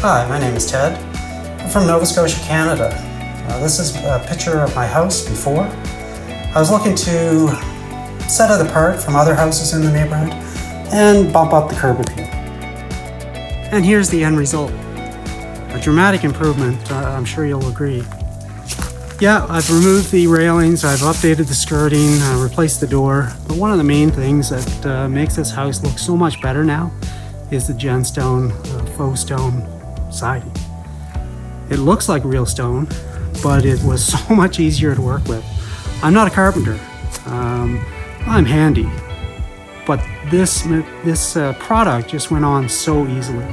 Hi, my name is Ted. I'm from Nova Scotia, Canada. This is a picture of my house before. I was looking to set it apart from other houses in the neighborhood and bump up the curb appeal. And here's the end result. A dramatic improvement, I'm sure you'll agree. Yeah, I've removed the railings, I've updated the skirting, replaced the door, but one of the main things that makes this house look so much better now is the GenStone Faux stone siding. It looks like real stone, but it was so much easier to work with. I'm not a carpenter, I'm handy, but this product just went on so easily.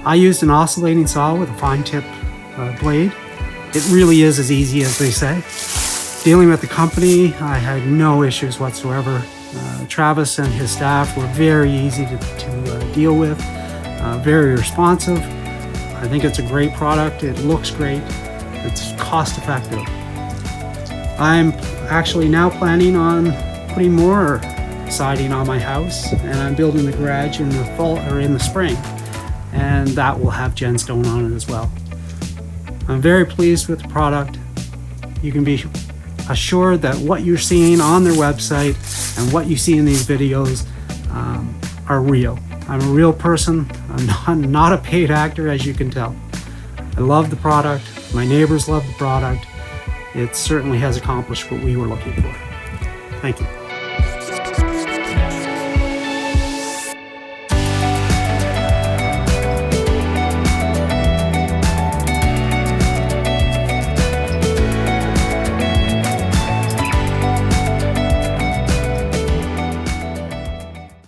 I used an oscillating saw with a fine tip blade. It really is as easy as they say. Dealing with the company, I had no issues whatsoever. Travis and his staff were very easy to deal with, very responsive. I think it's a great product. It looks great. It's cost effective. I'm actually now planning on putting more siding on my house, and I'm building the garage in the fall or in the spring, and that will have GenStone on it as well. I'm very pleased with the product. You can be assured that what you're seeing on their website and what you see in these videos are real. I'm a real person. I'm not a paid actor, as you can tell. I love the product. My neighbors love the product. It certainly has accomplished what we were looking for. Thank you.